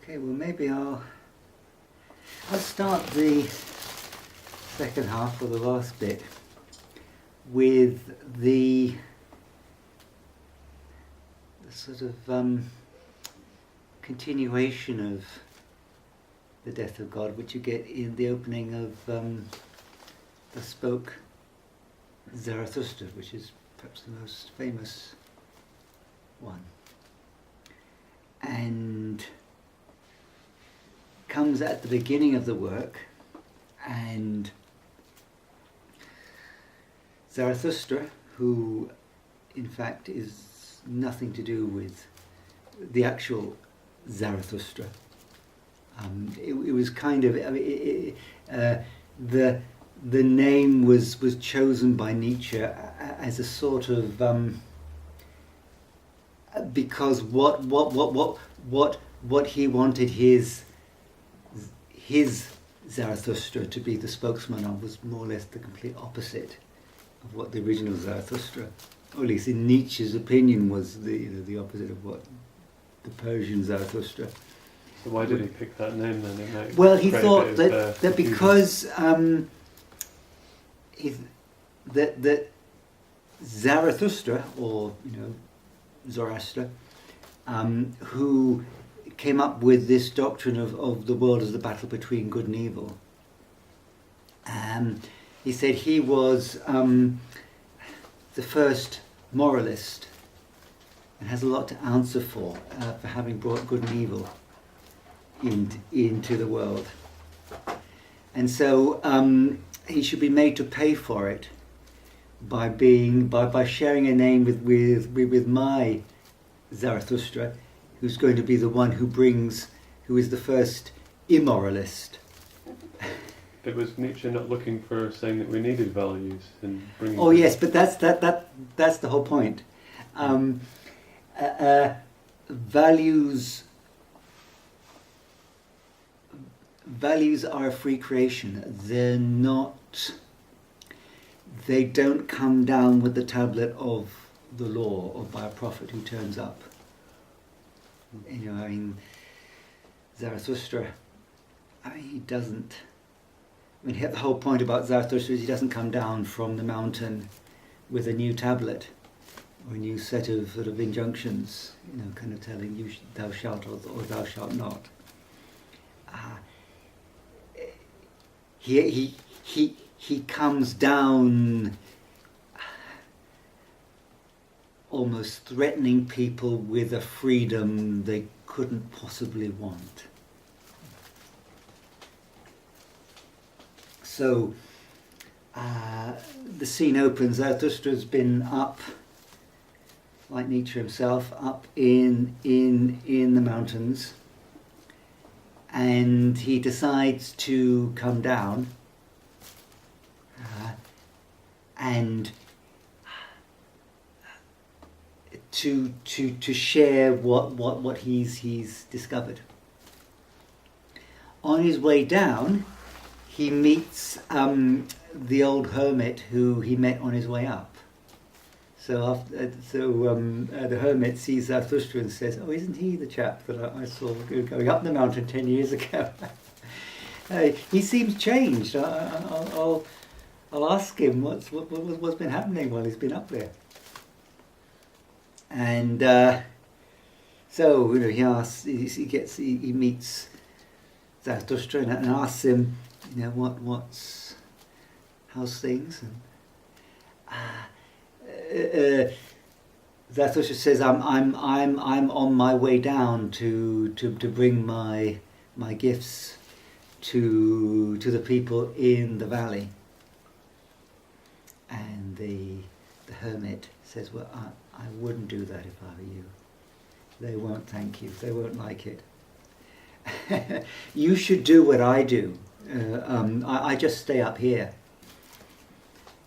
Okay, well maybe I'll start the second half, or the last bit, with the sort of continuation of the death of God, which you get in the opening of the Spoke Zarathustra, which is perhaps the most famous one, and comes at the beginning of the work. And Zarathustra, who in fact is nothing to do with the actual Zarathustra, it was kind of, the name was chosen by Nietzsche as a sort of because what he wanted his Zarathustra to be the spokesman of was more or less the complete opposite of what the original Zarathustra, or at least in Nietzsche's opinion, was the opposite of what the Persian Zarathustra. So why did he pick that name then? Well, he thought that because that Zarathustra, or Zoroaster, who came up with this doctrine of the world as the battle between good and evil. He said he was the first moralist, and has a lot to answer for having brought good and evil into the world. And so he should be made to pay for it by sharing a name with my Zarathustra, who's going to be the one who is the first immoralist. But was Nietzsche not looking for saying that we needed values and bringing? Oh yes, but that's the whole point. Values are a free creation. They don't come down with the tablet of the law or by a prophet who turns up. Zarathustra, he doesn't. The whole point about Zarathustra is he doesn't come down from the mountain with a new tablet or a new set of sort of injunctions, kind of telling you thou shalt or thou shalt not. He comes down almost threatening people with a freedom they couldn't possibly want. So the scene opens. Zarathustra's been up, like Nietzsche himself, up in the mountains, and he decides to come down and to share what he's discovered. On his way down, he meets the old hermit who he met on his way up. So the hermit sees Zarathustra and says, "Oh, isn't he the chap that I saw going up the mountain 10 years ago?" He seems changed. I'll ask him what's been happening while he's been up there. And so he meets Zarathustra and asks him, how's things? And Zarathustra says, I'm on my way down to bring my gifts to the people in the valley. And the hermit says, well, I wouldn't do that if I were you. They won't thank you. They won't like it. You should do what I do. I just stay up here.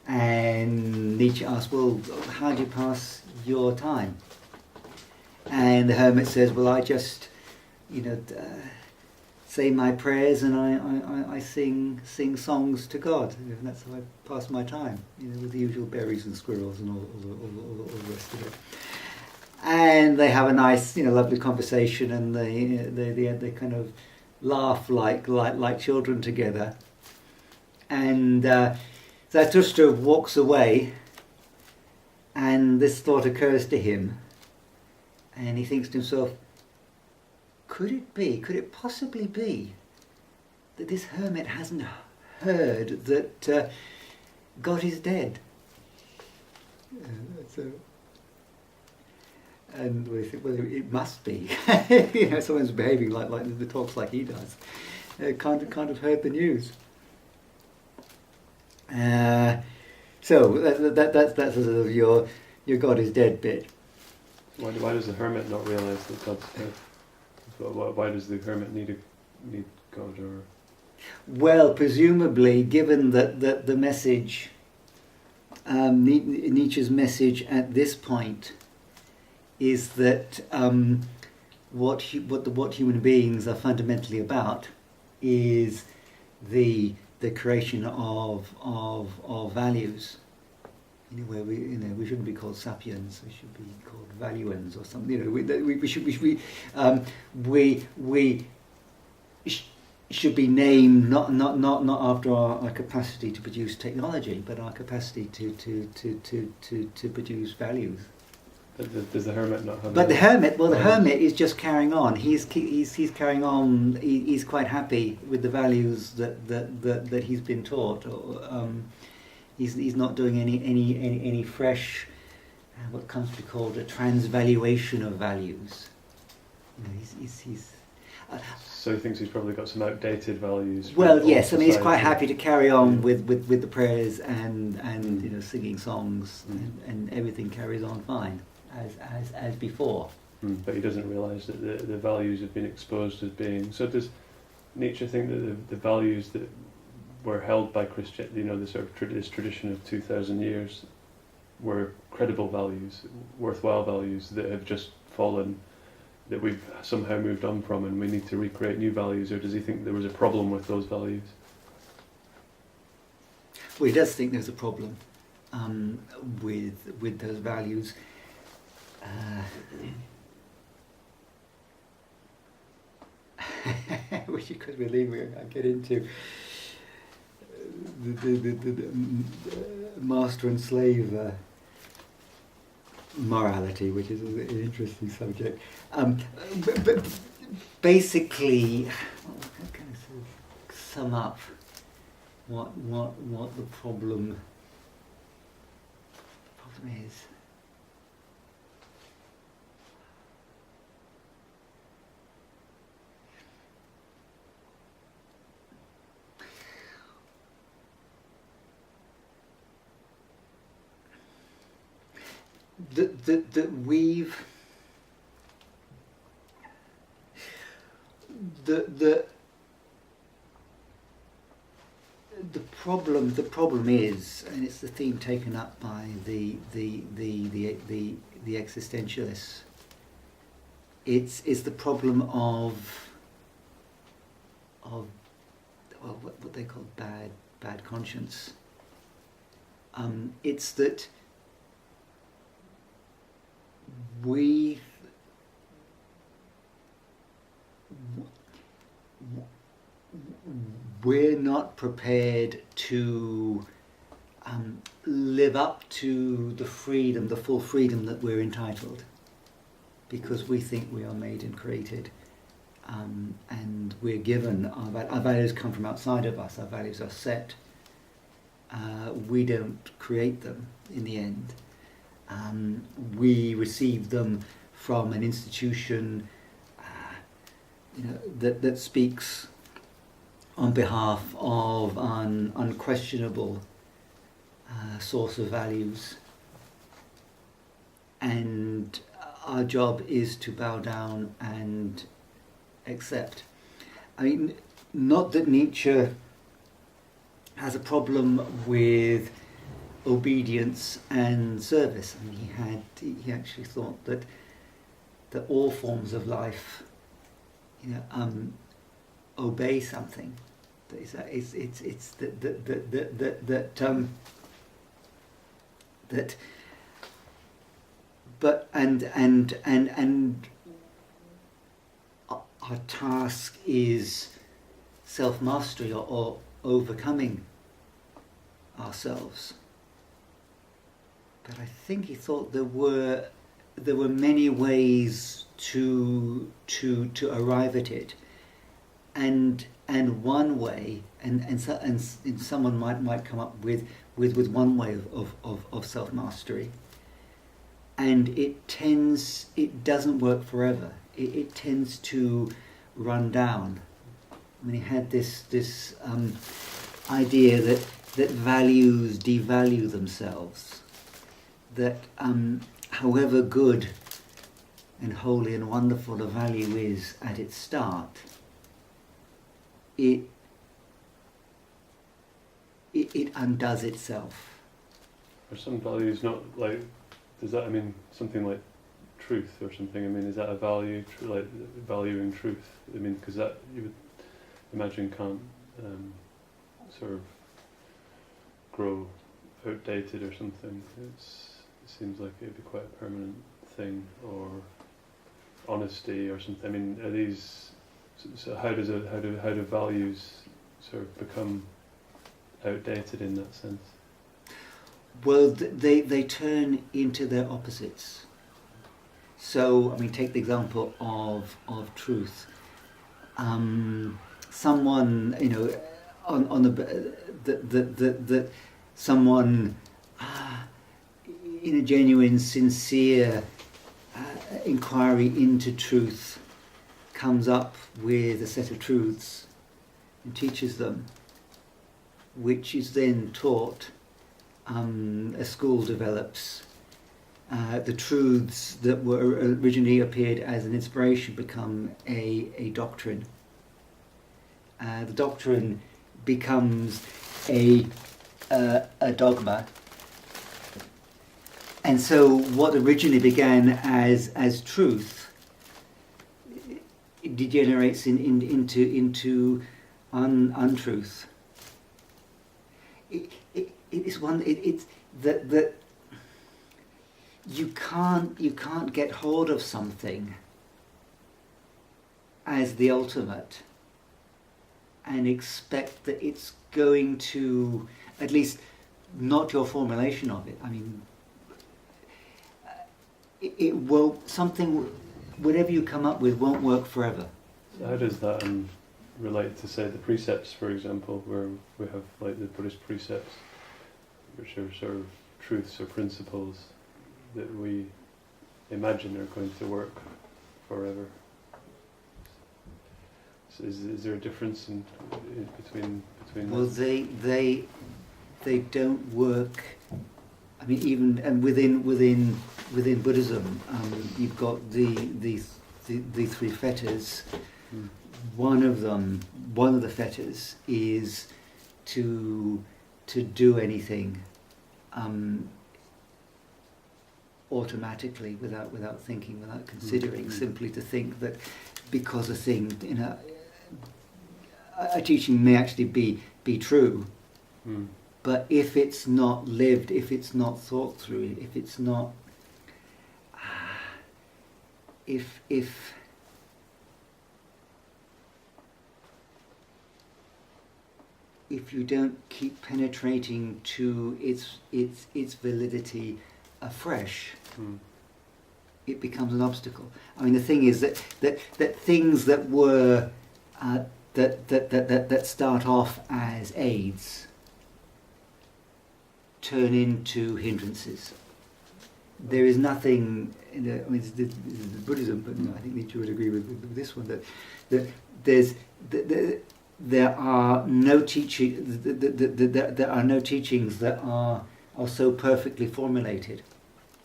And Nietzsche asks, well, how do you pass your time? And the hermit says, well, I just, say my prayers and I sing songs to God. And that's how I pass my time, with the usual berries and squirrels and all the rest of it. and they have a nice, lovely conversation, and they kind of laugh like children together. And Zarathustra walks away, and this thought occurs to him, and he thinks to himself, could it possibly be that this hermit hasn't heard that God is dead? And we think, well, it must be. Someone's behaving like the talks like he does. Can't have heard the news. So that's sort of your God is dead bit. Why does the hermit not realise that God's dead? Why does the hermit need God? Or well, presumably, given that the message, Nietzsche's message at this point, is that what human beings are fundamentally about is the creation of values. Where we shouldn't be called sapiens, we should be called valuans or something. We should be named not after our capacity to produce technology, but our capacity to produce values. Does the hermit not have? But the hermit is just carrying on. He's carrying on. He's quite happy with the values that he's been taught. He's not doing any fresh, what comes to be called a transvaluation of values. So he thinks he's probably got some outdated values. Well, yes. I mean, he's quite happy to carry on with the prayers and singing songs, and everything carries on fine as before. But he doesn't realise that the values have been exposed as being. So does Nietzsche think that the values that were held by Christian, the sort of this tradition of 2,000 years, were credible values, worthwhile values that have just fallen, that we've somehow moved on from, and we need to recreate new values? Or does he think there was a problem with those values? Well, he does think there's a problem with those values. Which, because we're leaving, I get into the master and slave morality, which is an interesting subject. But basically, how can I sort of sum up what the problem is? That we've the problem is, and it's the theme taken up by the existentialists. It's the problem of what they call bad conscience. It's that we're not prepared to live up to the full freedom that we're entitled, because we think we are made and created, and we're given our values come from outside of us. Our values are set. We don't create them in the end. We receive them from an institution, that speaks on behalf of an unquestionable source of values, and our job is to bow down and accept. I mean, not that Nietzsche has a problem with obedience and service. I mean, he actually thought that all forms of life, obey something. That but our task is self-mastery or overcoming ourselves. But I think he thought there were many ways to arrive at it, and one way, and someone might come up with one way of self-mastery, and it doesn't work forever. It tends to run down. I mean, he had this idea that values devalue themselves, that however good and holy and wonderful a value is at its start, it undoes itself. Are some values not like? Does that, I mean, something like truth or something? I mean, is that a value, like valuing truth? I mean, because that you would imagine can't sort of grow outdated or something. It seems like it'd be quite a permanent thing. Or honesty or something. I mean, are these? So how do values sort of become outdated in that sense? Well, they turn into their opposites. So, I mean, take the example of truth. Someone, you know, on the someone in a genuine, sincere inquiry into truth comes up with a set of truths and teaches them, which is then taught. A school develops. The truths that were originally appeared as an inspiration become a doctrine. The doctrine becomes a dogma. And so what originally began as truth degenerates into untruth. It's that you can't get hold of something as the ultimate and expect that it's going to, at least not your formulation of it. I mean, it won't, something, whatever you come up with won't work forever. So how does that relate to, say, the precepts, for example, where we have like the Buddhist precepts, which are sort of truths or principles that we imagine are going to work forever? So is there a difference in between? Well, they don't work. I mean, even and within Buddhism, you've got the three fetters. One of the fetters is to do anything automatically, without thinking, without considering, simply to think that because a thing, you know, a teaching may actually be true, but if it's not lived, if it's not thought through, if it's not, if you don't keep penetrating to its validity afresh, it becomes an obstacle. I mean, the thing is that things that were that start off as aids turn into hindrances. There is nothing. I mean, this is Buddhism, but I think Nietzsche would agree with this one, that there are no teachings that are so perfectly formulated,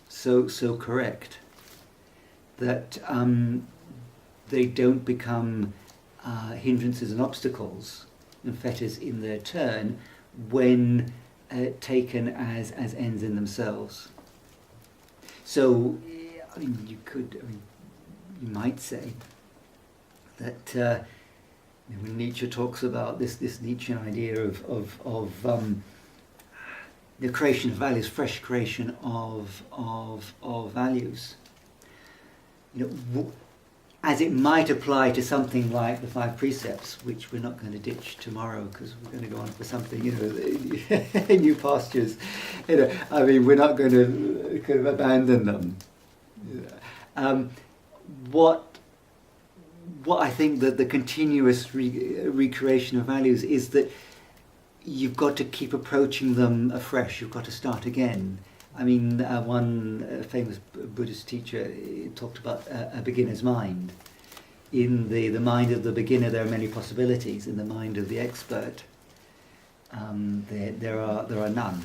so correct, that they don't become hindrances and obstacles and fetters in their turn when taken as ends in themselves. So, I mean, you might say that when Nietzsche talks about this Nietzschean idea of the creation of values, fresh creation of values. As it might apply to something like the 5 precepts, which we're not going to ditch tomorrow because we're going to go on for something, new pastures. We're not going to kind of abandon them. What I think that the continuous recreation of values is that you've got to keep approaching them afresh. You've got to start again. One famous Buddhist teacher talked about a beginner's mind. In the mind of the beginner, there are many possibilities. In the mind of the expert, there are none.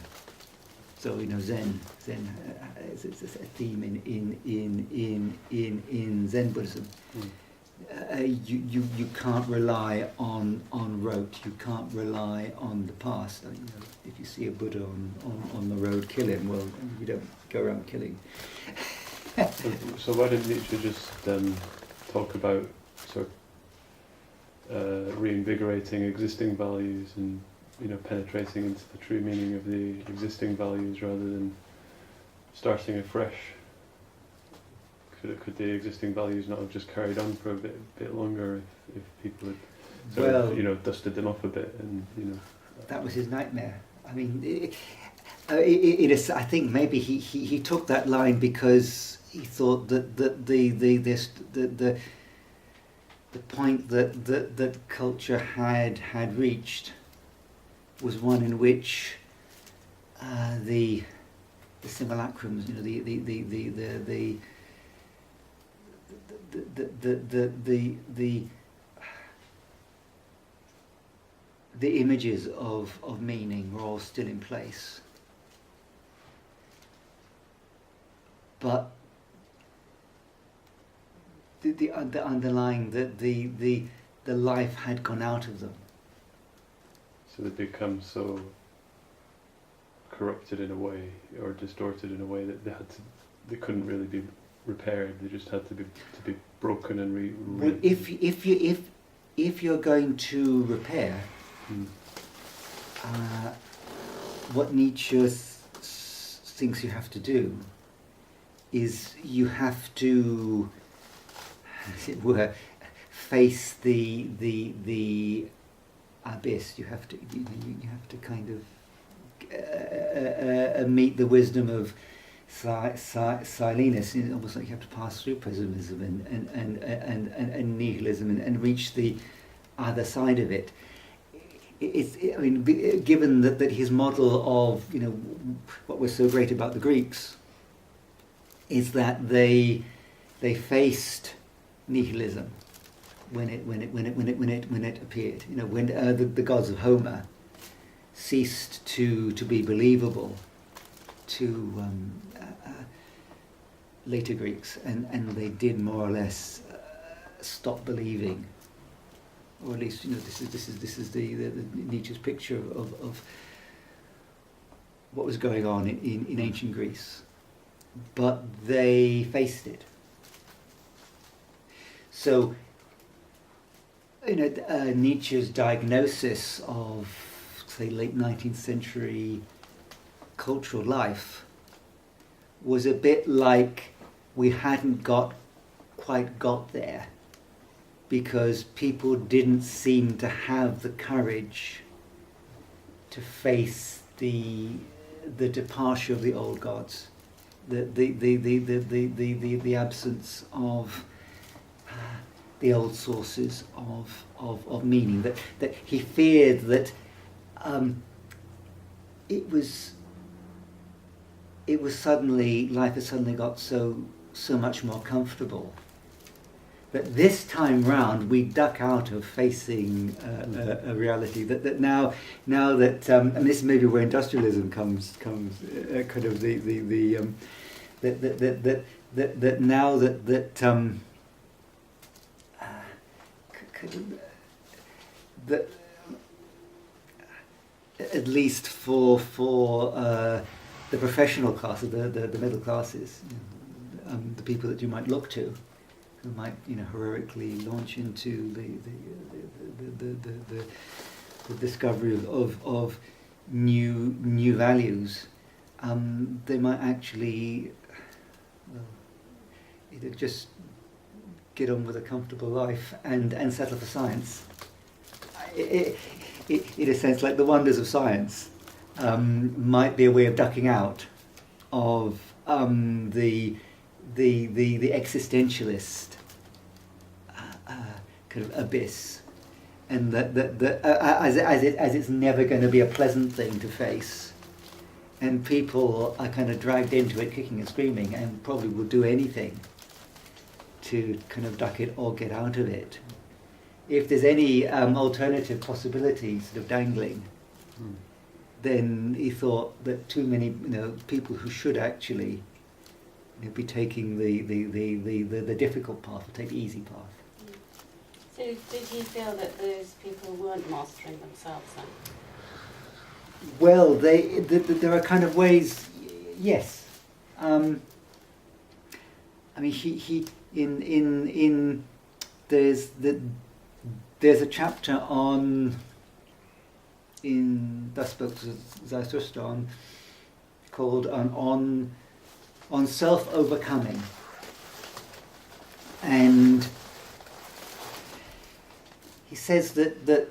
So Zen is a theme in Zen Buddhism. You can't rely on rote. You can't rely on the past. If you see a Buddha on the road, kill him. Well, you don't go around killing. So why didn't Nietzsche just talk about sort of reinvigorating existing values and penetrating into the true meaning of the existing values rather than starting afresh? Could the existing values not have just carried on for a bit longer if people had dusted them off a bit and That was his nightmare. It is. I think maybe he took that line because he thought that the point that culture had reached was one in which the simulacrums, the images of meaning were all still in place, but the underlying the life had gone out of them. So they become so corrupted in a way or distorted in a way that they couldn't really be repaired. They just had to be broken and Well, if you're going to repair, what Nietzsche thinks you have to do is you have to, as it were, face the abyss. You have to kind of meet the wisdom of Silenus. It's almost like you have to pass through pessimism and nihilism and reach the other side of it. Given that his model of what was so great about the Greeks is that they faced nihilism when it appeared. When the gods of Homer ceased to be believable to later Greeks, and they did more or less stop believing, or at least this is the Nietzsche's picture of what was going on in ancient Greece, but they faced it. So Nietzsche's diagnosis of, say, late 19th century cultural life was a bit like we hadn't quite got there because people didn't seem to have the courage to face the departure of the old gods, the absence of the old sources of meaning, that he feared that life has suddenly got so much more comfortable that this time round we duck out of facing a reality that now that and this is maybe where industrialism comes kind of that now that at least for the professional classes, the middle classes, the people that you might look to, who might heroically launch into the discovery of new values. they might actually either just get on with a comfortable life and settle for science. In a sense, like the wonders of science might be a way of ducking out of the existentialist kind of abyss, and that as it's never going to be a pleasant thing to face, and people are kind of dragged into it kicking and screaming, and probably will do anything to kind of duck it or get out of it. If there's any alternative possibilities sort of dangling, then he thought that too many people who should actually be taking the difficult path will take the easy path. So did he feel that those people weren't mastering themselves then? Well, there are kind of ways, yes. I mean, he in there's a chapter in Thus Spoke Zarathustra called on self-overcoming, and he says that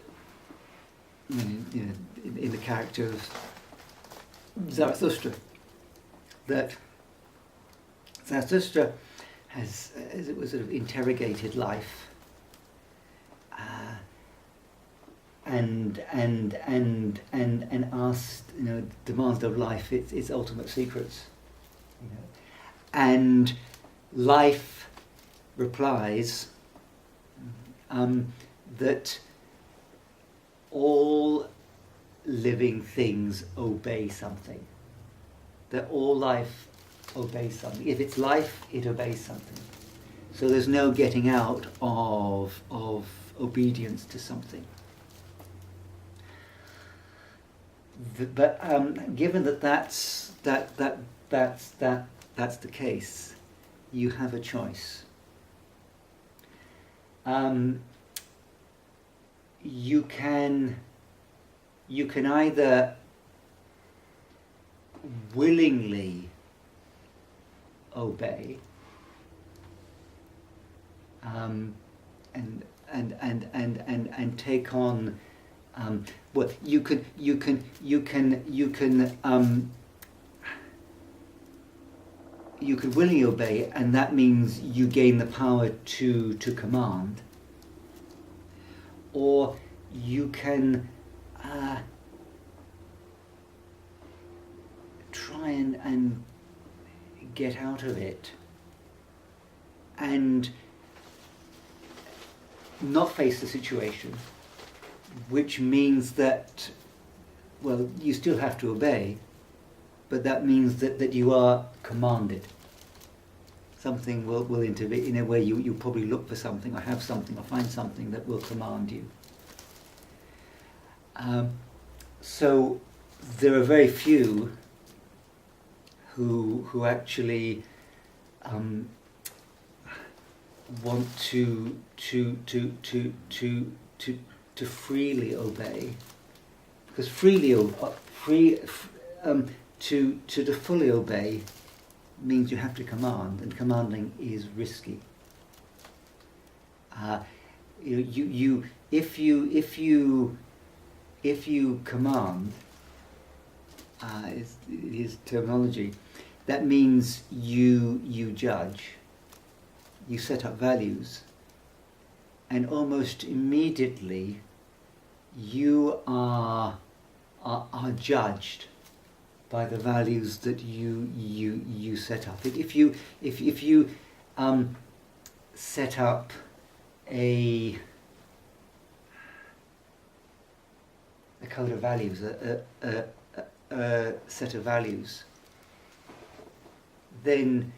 in the character of Zarathustra, that Zarathustra has, as it was, sort of interrogated life, and asked, demands of life its ultimate secrets, and life replies that all living things obey something. That all life obeys something. If it's life, it obeys something. So there's no getting out of obedience to something. But given that that's the case, you have a choice. You can either willingly obey and take on well, you can willingly obey, and that means you gain the power to command, or you can try and get out of it and not face the situation, which means that, well, you still have to obey, but that means that you are commanded. Something will intervene in a way. You probably look for something, or have something, or find something that will command you. So there are very few who actually want to freely obey, because to fully obey means you have to command, and commanding is risky. If you command, is terminology, that means you judge, you set up values, and almost immediately you are judged by the values that you set up. If you set up a code of values, a set of values, then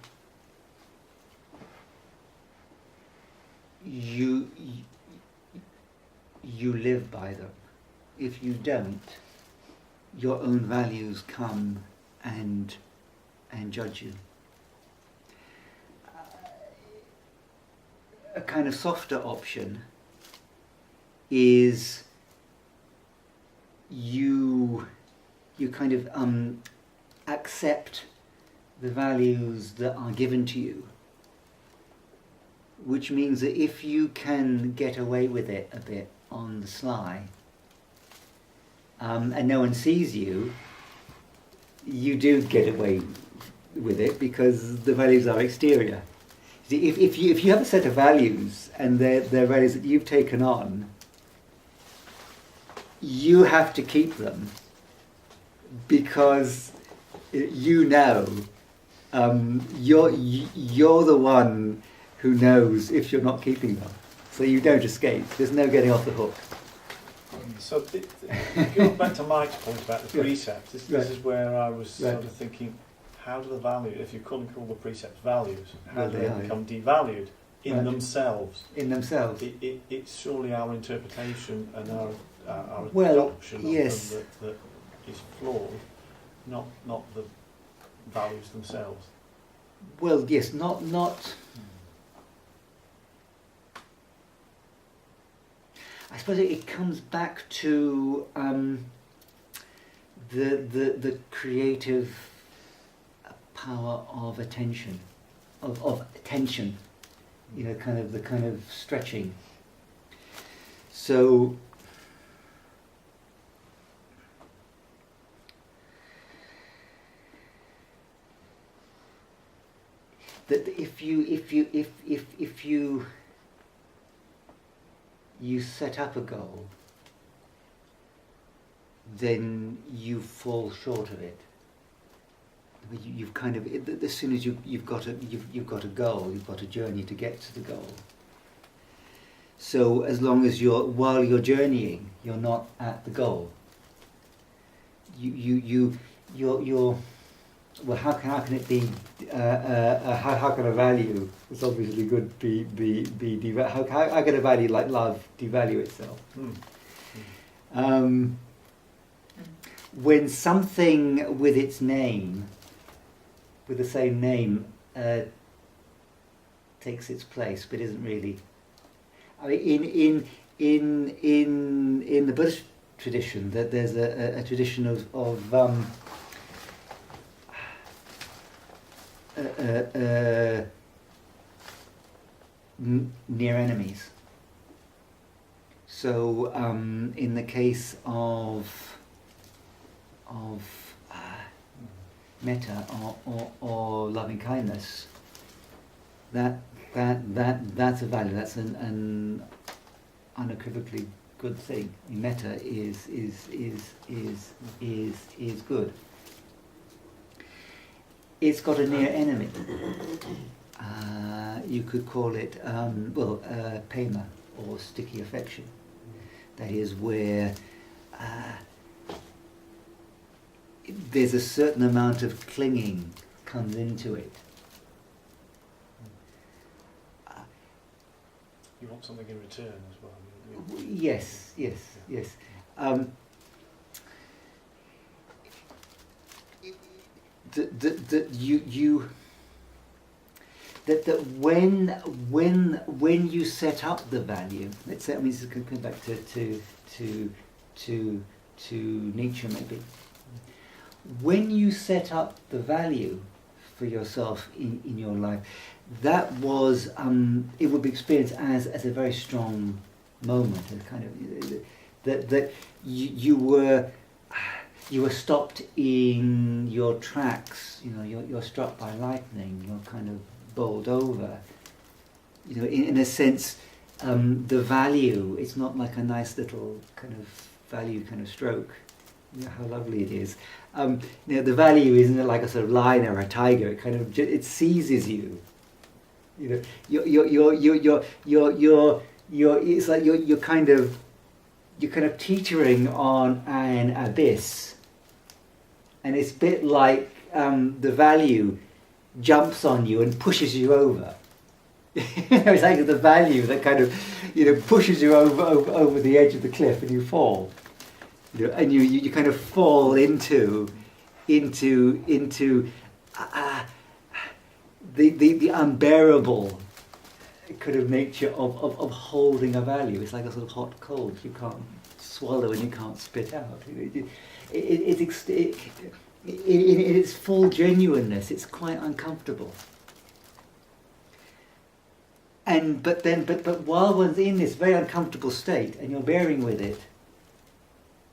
you live by them. If you don't, your own values come and judge you. A kind of softer option is you kind of accept the values that are given to you, which means that if you can get away with it a bit on the sly, and no one sees you, you do get away with it because the values are exterior. See, if you have a set of values and they're values that you've taken on, you have to keep them because you know you're the one who knows if you're not keeping them. So you don't escape. There's no getting off the hook. So going back to Mike's point about the precepts, this is where I was sort of thinking, how do the values, if you couldn't call the precepts values, how do they become devalued in themselves? In themselves. It's surely our interpretation and our adoption of them that is flawed, not the values themselves. Well, yes, not. I suppose it comes back to the creative power of attention, of attention. You know, the kind of stretching. So. That if you set up a goal, then you fall short of it. You've kind of, as soon as you've got a goal, you've got a journey to get to the goal. So as long as while you're journeying, you're not at the goal. You're well, how can it be? How can a value? It's obviously good. Be how can a value like love devalue itself? When something with its name, with the same name, takes its place, but isn't really. I mean, in the Buddhist tradition, that there's a tradition of near enemies. So in the case of metta or loving kindness, that's a value. That's an unequivocally good thing. Metta is good. It's got a near enemy. You could call it, pema, or sticky affection. That is where there's a certain amount of clinging comes into it. You want something in return as well. Yes. That when you set up the value, let's say, I mean, this is going back to Nietzsche maybe. When you set up the value for yourself in your life, that was it would be experienced as a very strong moment, a kind of that you were stopped in your tracks. You know, you're struck by lightning. You're kind of bowled over. You know, in a sense, the value. It's not like a nice little kind of value kind of stroke. You know how lovely it is. The value isn't like a sort of lion or a tiger. It kind of it seizes you. You know, it's like you're kind of teetering on an abyss, and it's a bit like the value jumps on you and pushes you over. It's like the value that kind of pushes you over the edge of the cliff, and you fall. And you kind of fall into the unbearable kind of nature of holding a value. It's like a sort of hot coal you can't swallow and you can't spit out. in its full genuineness, it's quite uncomfortable. But while one's in this very uncomfortable state and you're bearing with it,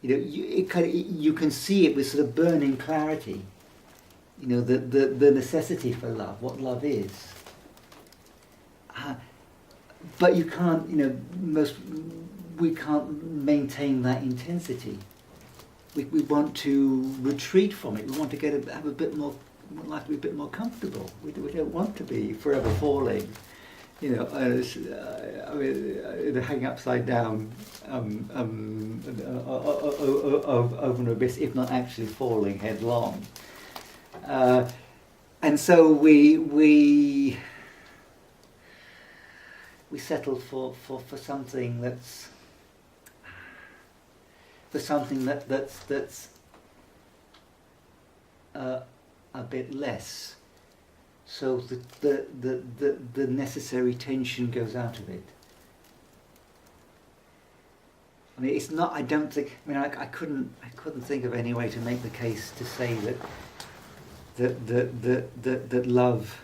you can see it with sort of burning clarity. The necessity for love, what love is. But you can't, we can't maintain that intensity. We want to retreat from it. We want to have a bit more, life to be a bit more comfortable. We don't want to be forever falling. Hanging upside down over an abyss, if not actually falling headlong. And so we settle for something that's a bit less, so the necessary tension goes out of it. I mean, it's not. I don't think. I mean, I couldn't think of any way to make the case to say that love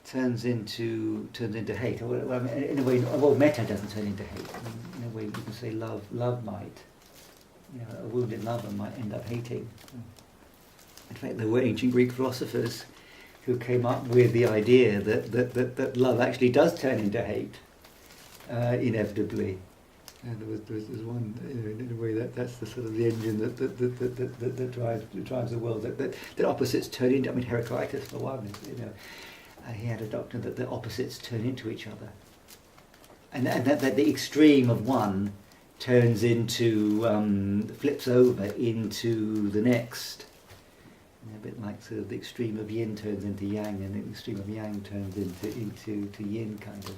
turns into hate. Well, I mean, in a way, metta doesn't turn into hate. I mean, in a way, you can say love might. A wounded lover might end up hating. In fact, there were ancient Greek philosophers who came up with the idea that love actually does turn into hate, inevitably. And there was one, in a way, that's the sort of the engine that drives the world. That opposites turn into. I mean, Heraclitus, for one, he had a doctrine that the opposites turn into each other, and that the extreme of one turns into flips over into the next. A bit like sort of the extreme of yin turns into yang, and the extreme of yang turns into yin kind of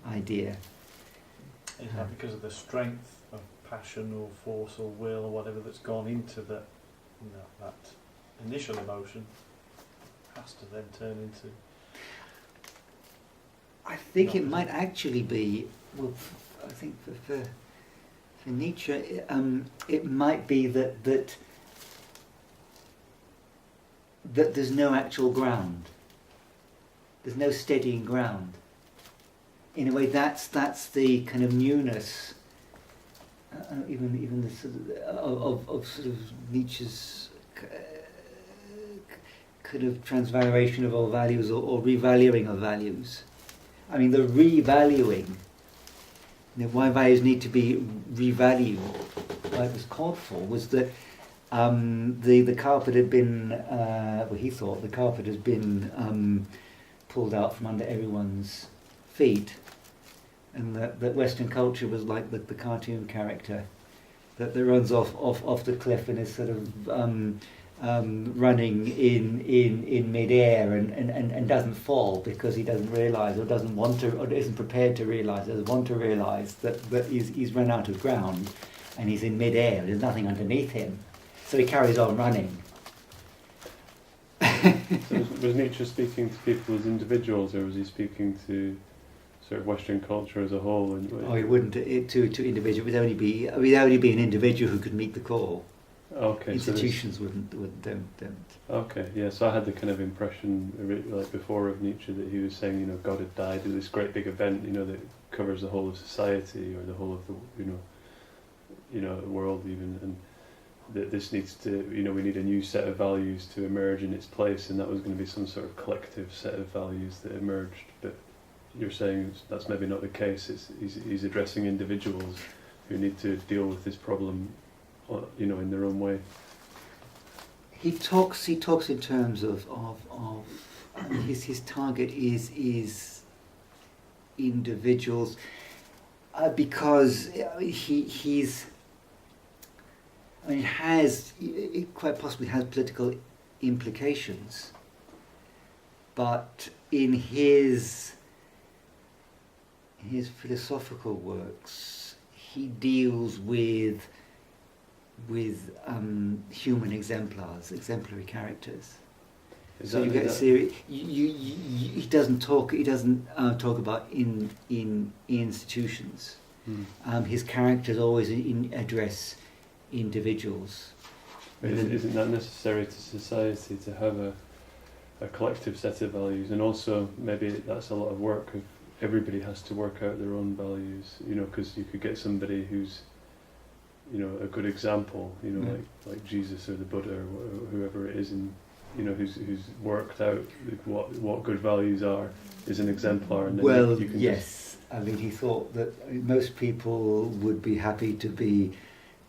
idea. Is that because of the strength of passion or force or will or whatever that's gone into that initial emotion has to then turn into? I think it might actually be. Well, I think for Nietzsche, it might be that there's no actual ground. There's no steadying ground. In a way, that's the kind of newness, even the sort of Nietzsche's kind of transvaluation of all values or revaluing of values. I mean, the revaluing. Why values need to be revalued, why it was called for, was that the carpet had been, he thought the carpet has been pulled out from under everyone's feet, and that Western culture was like the cartoon character that runs off the cliff and is sort of running in mid-air and doesn't fall because he doesn't realise or doesn't want to or isn't prepared to realise, doesn't want to realise that he's run out of ground and he's in mid-air, there's nothing underneath him, so he carries on running. So was Nietzsche speaking to people as individuals, or was he speaking to sort of Western culture as a whole? He wouldn't to individuals. It would only be an individual who could meet the call. Okay. Institutions don't. Okay, yeah. So I had the kind of impression, like before, of Nietzsche that he was saying, God had died in this great big event, that covers the whole of society or the whole of the world even, and that this needs to, we need a new set of values to emerge in its place, and that was going to be some sort of collective set of values that emerged. But you're saying that's maybe not the case. He's addressing individuals who need to deal with this problem, in their own way. He talks in terms of his target is individuals, because it quite possibly has political implications, but in his philosophical works he deals with human exemplary characters. So you get serious. He doesn't talk about in institutions. His characters always address individuals, Isn't that necessary to society to have a collective set of values? And also maybe that's a lot of work if everybody has to work out their own values, because you could get somebody who's a good example, like Jesus or the Buddha or whoever it is, and who's worked out what good values are, is an exemplar. And then you can yes. I mean, he thought that most people would be happy to be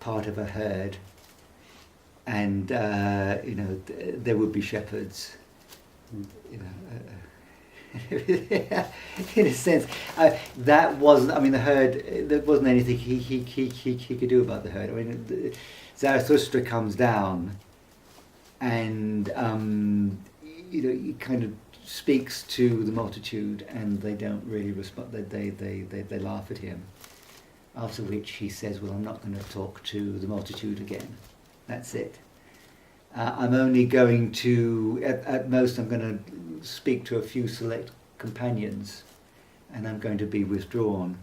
part of a herd, and there would be shepherds. In a sense, that wasn't. I mean, the herd. There wasn't anything he could do about the herd. I mean, Zarathustra comes down, and he kind of speaks to the multitude, and they don't really respond. They laugh at him. After which he says, "Well, I'm not going to talk to the multitude again. That's it. I'm only going to, at most, I'm going to speak to a few select companions, and I'm going to be withdrawn."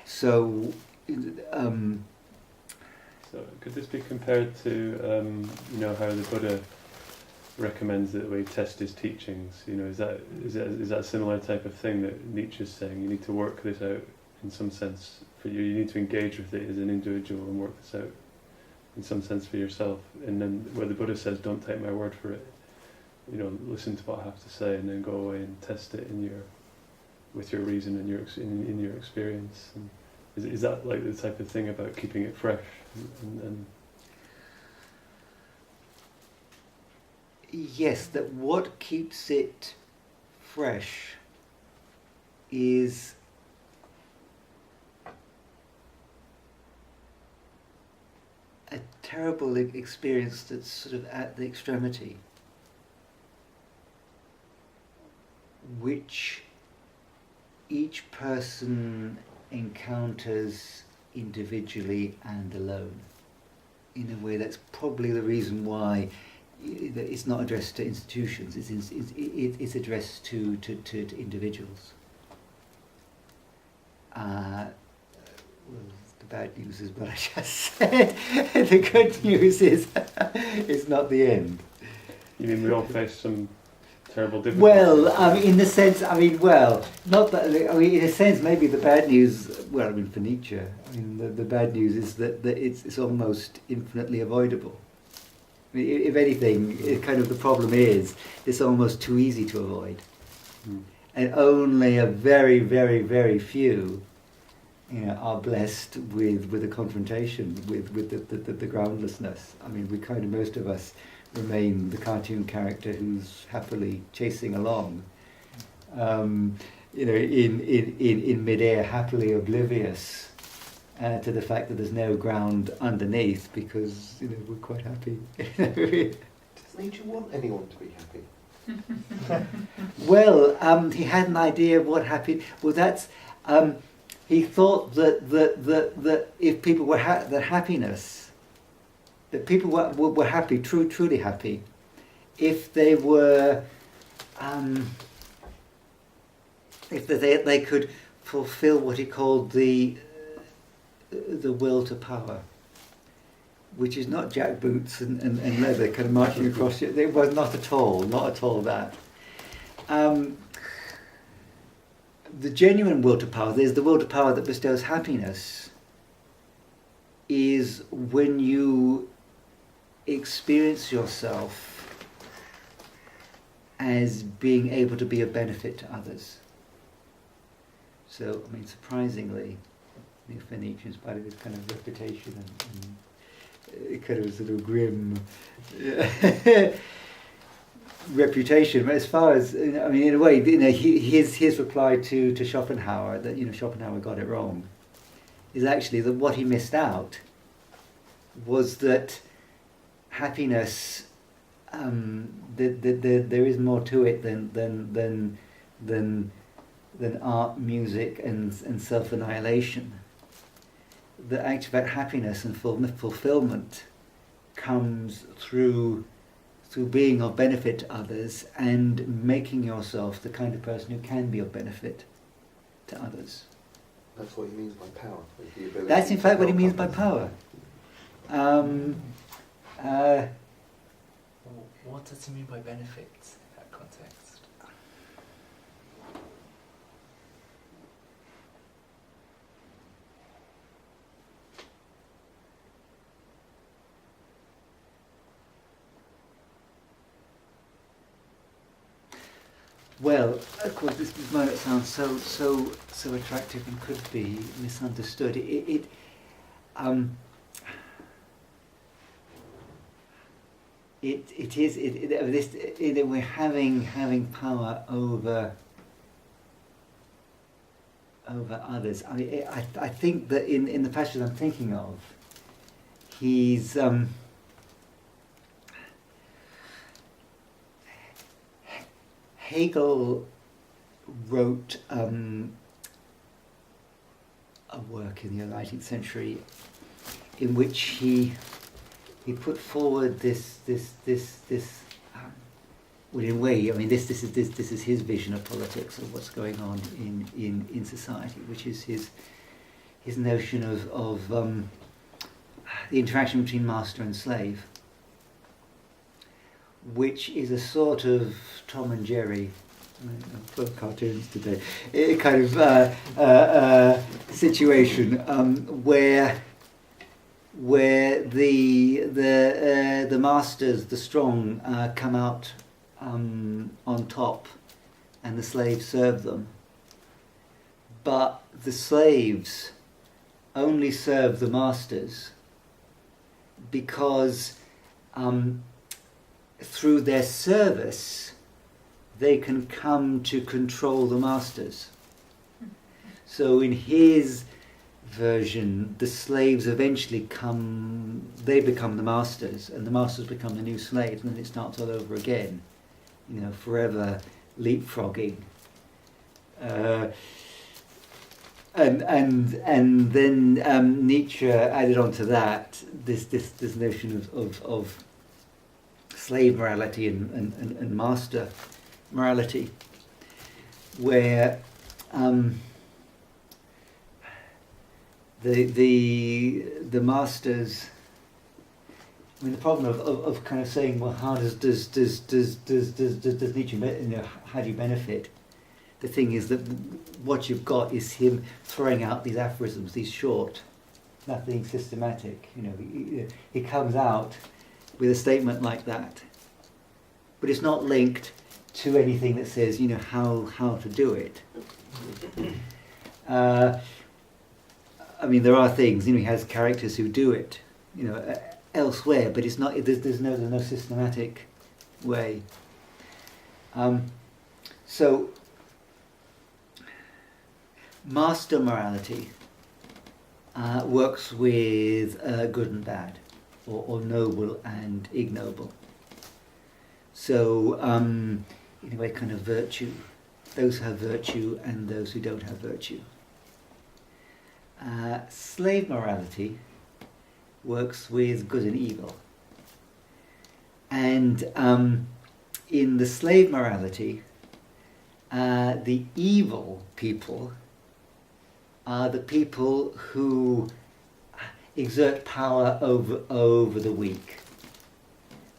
So could this be compared to, how the Buddha recommends that we test his teachings? Is that a similar type of thing that Nietzsche is saying? You need to work this out in some sense for you. You need to engage with it as an individual and work this out in some sense for yourself. And then where the Buddha says, "Don't take my word for it. Listen to what I have to say, and then go away and test it with your reason and in your experience." And is that like the type of thing about keeping it fresh? And yes, that what keeps it fresh is a terrible experience that's sort of at the extremity, which each person encounters individually and alone, in a way that's probably the reason why it's not addressed to institutions. It's addressed to individuals. Well, the bad news is what I just said. The good news is it's not the end. You mean we all face some terrible difficulties? Well, in the sense, not that. In a sense, maybe the bad news. Well, for Nietzsche, the bad news is that it's almost infinitely avoidable. If anything, the problem is it's almost too easy to avoid, and only a very, very, very few, are blessed with a confrontation with the groundlessness. Most of us remain the cartoon character who's happily chasing along, in midair, happily oblivious to the fact that there's no ground underneath, because we're quite happy. Does Nietzsche want anyone to be happy? Well, he had an idea of what happy. Well, that's he thought that if people were that happiness, that people were happy, truly happy, if they were, if they could fulfill what he called the will to power, which is not jackboots and leather kind of marching across it. It was not at all that. The genuine will to power, there's the will to power that bestows happiness, is when you experience yourself as being able to be of benefit to others. So, surprisingly, for Nietzsche, in spite of his kind of reputation and kind of sort of grim reputation, but as far as in a way, his reply to Schopenhauer that Schopenhauer got it wrong, is actually that what he missed out was that happiness, there is more to it than art, music, and self-annihilation. The act about happiness and fulfillment comes through being of benefit to others and making yourself the kind of person who can be of benefit to others. That's what he means by power. The ability That's in fact what he means by power. What does he mean by benefits in that context? Well, of course, this might sound so attractive and could be misunderstood. We're having power over others. I think that in the passage I'm thinking of, he's Hegel wrote a work in the 19th century in which he put forward this well, in a way, I mean, this is his vision of politics, of what's going on in society, which is his notion of the interaction between master and slave, which is a sort of Tom and Jerry, both cartoons today, a kind of situation where the masters, the strong, come out on top, and the slaves serve them. But the slaves only serve the masters because through their service they can come to control the masters. So in his version, the slaves eventually become the masters, and the masters become the new slaves, and then it starts all over again, forever leapfrogging. And then Nietzsche added on to that this notion of slave morality and master morality, where the masters. I mean, the problem of kind of saying, well, how does Nietzsche, how do you benefit? The thing is that what you've got is him throwing out these aphorisms, these short, nothing systematic. He comes out with a statement like that, but it's not linked to anything that says, how to do it. I mean, there are things. He has characters who do it, elsewhere, but it's not. There's no systematic way. So, master morality works with good and bad, or noble and ignoble. So, in a way, kind of virtue. Those who have virtue and those who don't have virtue. Slave morality works with good and evil. And in the slave morality, the evil people are the people who exert power over the weak.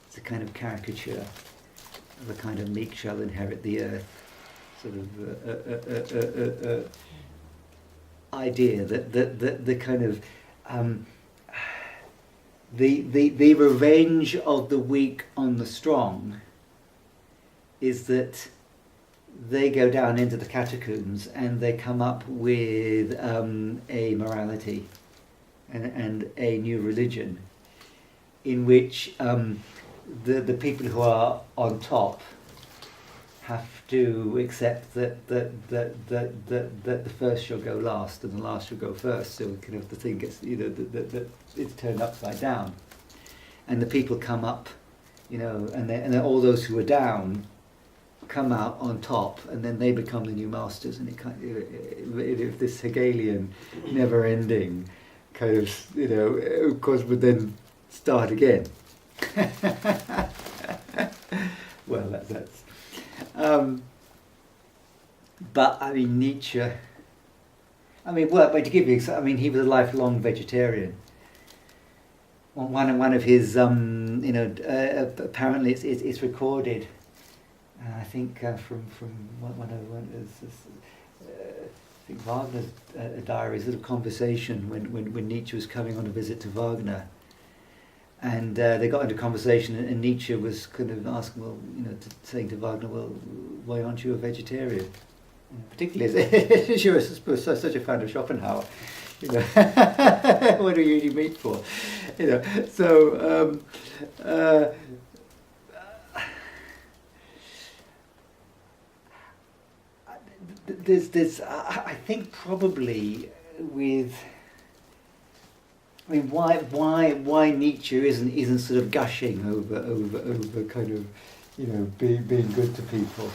It's a kind of caricature of a kind of meek shall inherit the earth sort of idea that the kind of the revenge of the weak on the strong is that they go down into the catacombs and they come up with a morality and a new religion in which the people who are on top have to accept that the first shall go last and the last shall go first. So kind of the thing gets, it's turned upside down, and the people come up, and then all those who are down come out on top, and then they become the new masters, and it kind of this Hegelian, never-ending kind of, of course, would then start again. Well, that's. But I mean, Nietzsche. I mean, well, but to give you, I mean, he was a lifelong vegetarian. one of his, apparently it's recorded. I think from one of I think Wagner's diaries, a little conversation when Nietzsche was coming on a visit to Wagner, and they got into conversation, and Nietzsche was kind of asking, saying to Wagner, well, why aren't you a vegetarian? Particularly as you're such a fan of Schopenhauer, what are you eating meat for? So. There's I think probably why Nietzsche isn't sort of gushing over kind of being good to people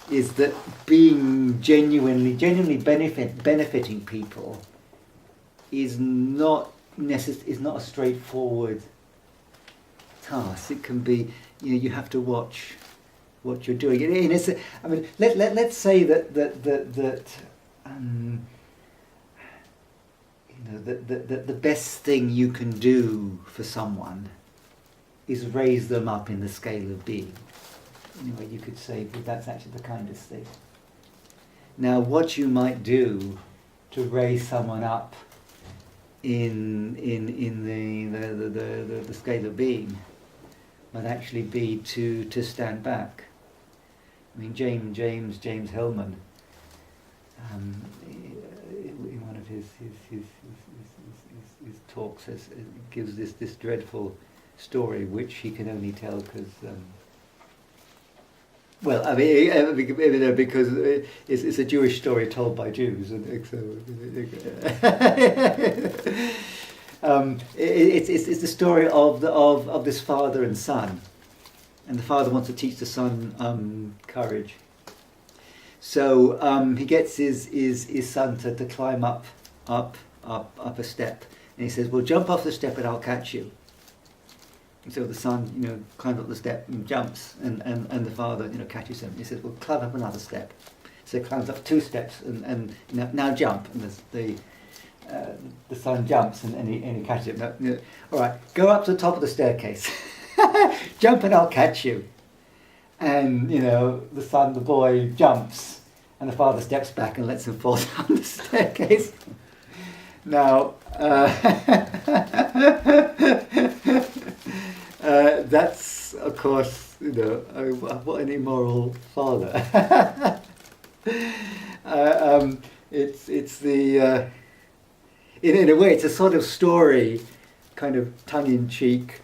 is that being genuinely benefiting people is not a straightforward task. It can be, you have to watch what you're doing. And it's, let's say that the best thing you can do for someone is raise them up in the scale of being. Anyway, you could say that that's actually the kindest thing. Now, what you might do to raise someone up in the scale of being might actually be to stand back. I mean, James Hillman, in one of his talks, gives this dreadful story, which he can only tell because, because it's a Jewish story told by Jews, and it's the story of this father and son. And the father wants to teach the son courage. So he gets his son to climb up a step. And he says, well, jump off the step and I'll catch you. And so the son, climbs up the step and jumps, and the father, catches him. He says, well, climb up another step. So he climbs up 2 steps and now jump. And the son jumps and he catches him. Now, all right, go up to the top of the staircase. Jump and I'll catch you. And the boy jumps, and the father steps back and lets him fall down the staircase. Now that's of course what an immoral father. It's the in a way it's a sort of story, kind of tongue-in-cheek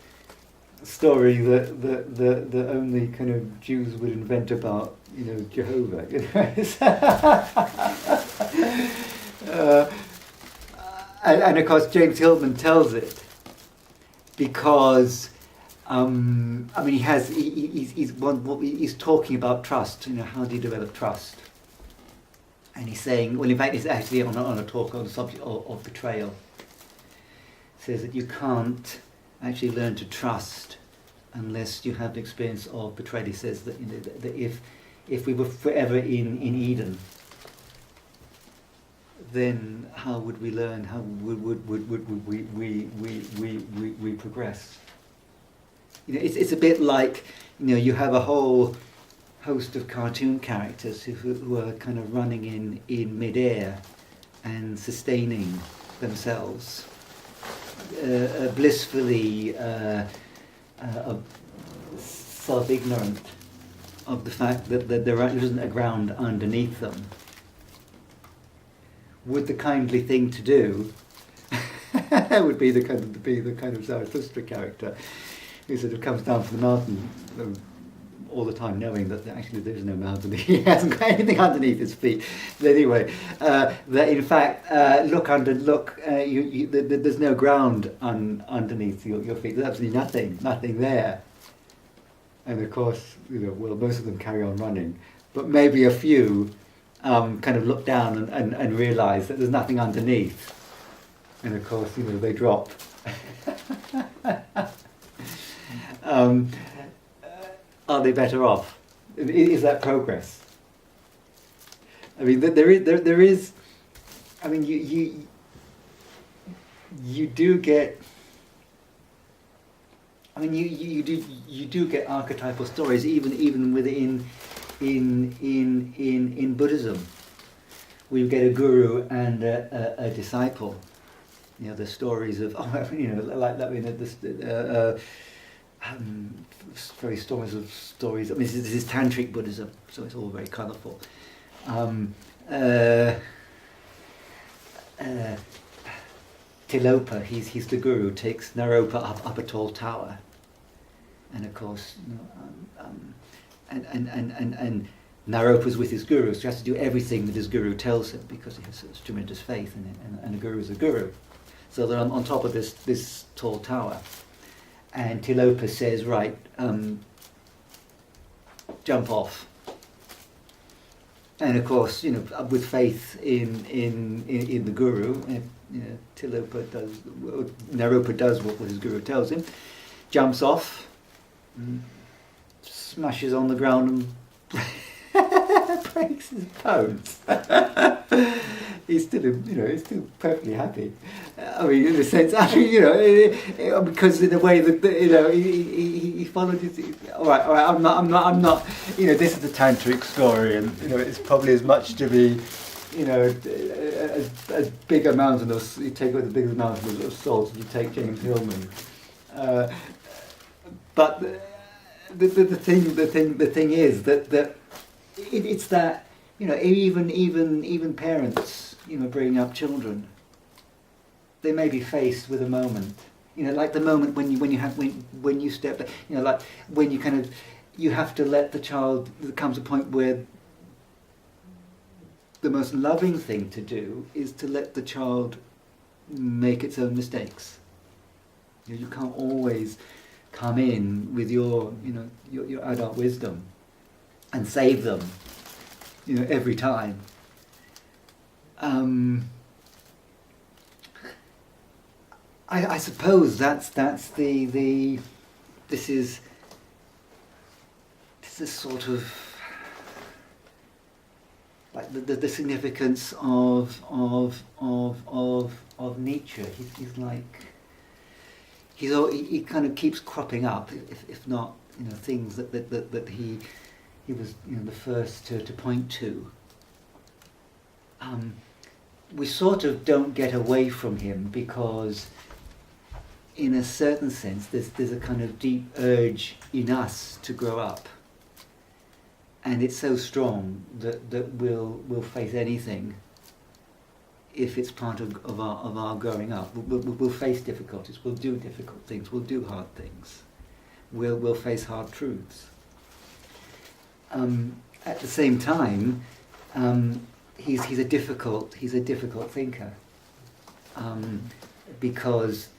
story that only kind of Jews would invent about Jehovah. And of course James Hillman tells it because he's talking about trust. How do you develop trust? And he's saying, well, in fact, it's actually on a talk on the subject of betrayal. He says that you can't actually learn to trust unless you have the experience of betrayal. He says that, that if we were forever in Eden, then how would we learn? How would we progress? It's a bit like you have a whole host of cartoon characters who are kind of running in mid-air and sustaining themselves. Blissfully self-ignorant of the fact that there isn't a ground underneath them. Would the kindly thing to do would be the kind of Zarathustra character who sort of comes down from the mountain all the time, knowing that actually there is no mountain. He hasn't got anything underneath his feet. But anyway, that in fact, there's no ground underneath your feet. There's absolutely nothing there. And of course, most of them carry on running, but maybe a few kind of look down and realise that there's nothing underneath. And of course, they drop. Are they better off? Is that progress? I mean, there is. I mean, you do get I mean, you do get archetypal stories even within in Buddhism, where you get a guru and a disciple. You know, the stories of like that. Very stories of stories. I mean, this is tantric Buddhism, so it's all very colourful. Tilopa, he's the guru, takes Naropa up a tall tower, and of course, and Naropa's with his guru, so he has to do everything that his guru tells him because he has such tremendous faith in it, and the guru is a guru. So they're on top of this tall tower, and Tilopa says, right, jump off. And of course, with faith in the guru, Naropa does what his guru tells him, jumps off, smashes on the ground and breaks his bones. He's still perfectly happy. I mean, in a sense, because in a way that he followed his. All right. I'm not. This is a tantric story, and it's probably as much to be, as big a mountain of you take away the biggest mountain of salt, you take James Hillman. But the thing is that it's that even parents bringing up children, they may be faced with a moment, like the moment when you step, like when you have to let the child. There comes a point where the most loving thing to do is to let the child make its own mistakes. You can't always come in with your adult wisdom and save them, every time. I suppose that's the this is sort of like the significance of Nietzsche. He's like he kind of keeps cropping up, if not things that he was the first to point to. We sort of don't get away from him because, in a certain sense, there's a kind of deep urge in us to grow up, and it's so strong that we'll face anything if it's part of our growing up. We'll face difficulties. We'll do difficult things. We'll do hard things. We'll face hard truths. At the same time, he's a difficult thinker, because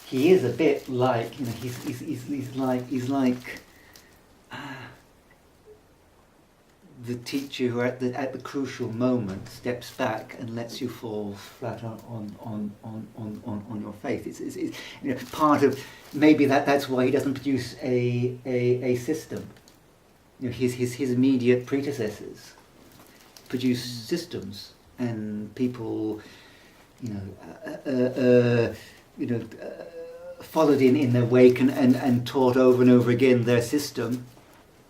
he is a bit like he's like the teacher who at the crucial moment steps back and lets you fall flat on your face. It's part of maybe that's why he doesn't produce a system. His immediate predecessors produce systems, and people followed in their wake and taught over and over again their system,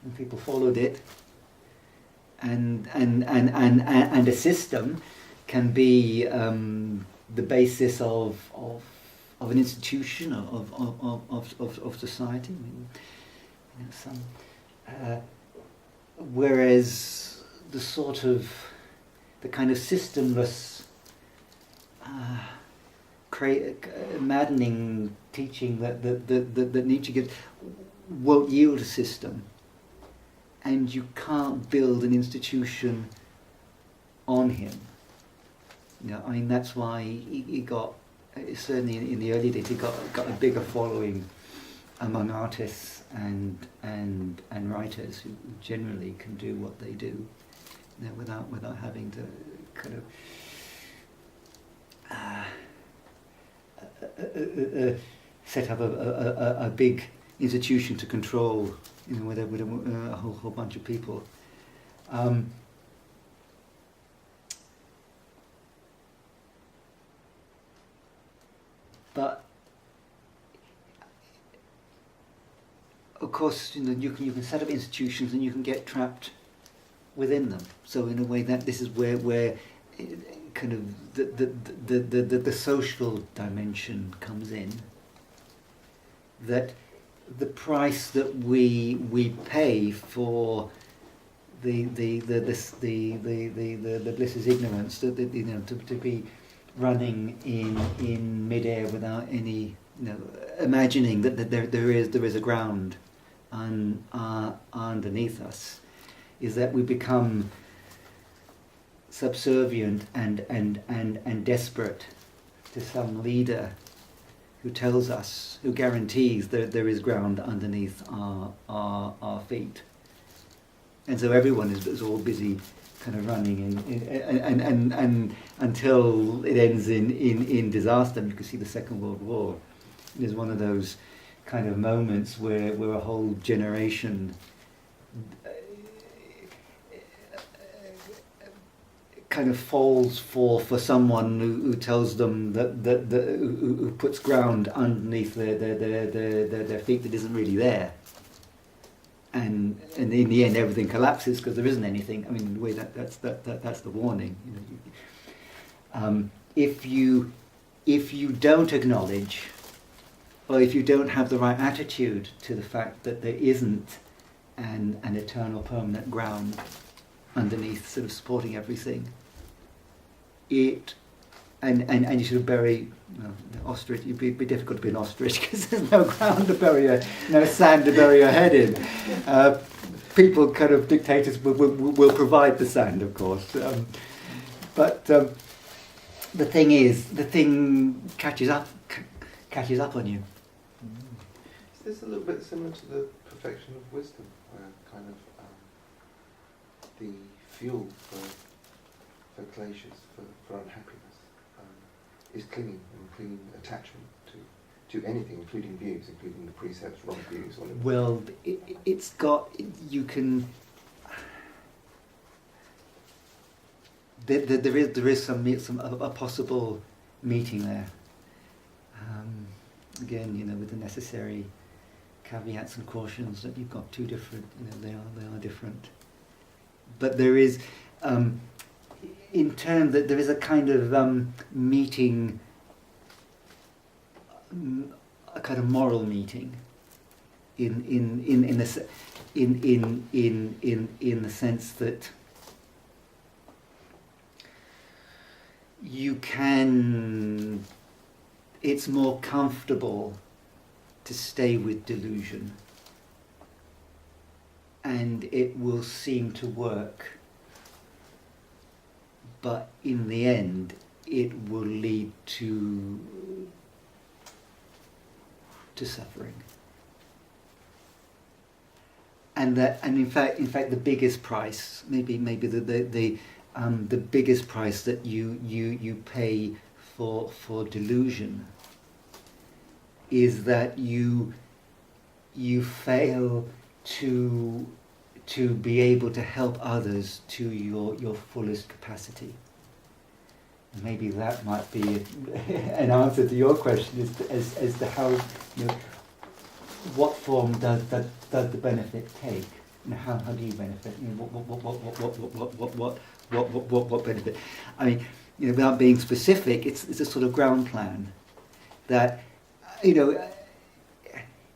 and people followed it. And a system can be the basis of an institution of society. I mean, whereas the kind of systemless, maddening teaching that Nietzsche gives won't yield a system. And you can't build an institution on him. I mean, that's why he got, certainly in the early days, he got a bigger following among artists and writers who generally can do what they do, without having to kind of set up a big institution to control, with a whole bunch of people. But of course, you can set up institutions and you can get trapped within them. So in a way, that this is where kind of the social dimension comes in. That the price that we pay for the bliss is ignorance, to be running in midair without any, imagining that there is a ground underneath us, is that we become subservient and desperate to some leader who tells us, who guarantees that there is ground underneath our feet. And so everyone is all busy kind of running and until it ends in disaster. You can see the Second World War. It is one of those kind of moments where a whole generation kind of falls for someone who tells them that who puts ground underneath their feet that isn't really there, and in the end everything collapses because there isn't anything. I mean, in a way that's the warning. If you don't acknowledge, or if you don't have the right attitude to the fact that there isn't an eternal permanent ground underneath, sort of supporting everything, and you sort of bury the ostrich. It'd be difficult to be an ostrich because there's no ground to bury no sand to bury your head in. People, kind of dictators, will provide the sand, of course, but the thing catches up on you. Is this a little bit similar to the perfection of wisdom, where kind of the fuel for clashes, for unhappiness, is clinging attachment to anything, including views, including the precepts, wrong views? Well, it's got, you can, there is a possible meeting there. Again, with the necessary caveats and cautions that you've got two different, they are different. But there is, in turn, that there is a kind of meeting, a kind of moral meeting, in the sense that you can. It's more comfortable to stay with delusion, and it will seem to work, but in the end it will lead to suffering. And in fact the biggest price, maybe the biggest price that you pay for delusion is that you fail to be able to help others to your fullest capacity. And maybe that might be an answer to your question as to how, what form does the benefit take? How do you benefit? What benefit? I mean, without being specific, it's a sort of ground plan that, I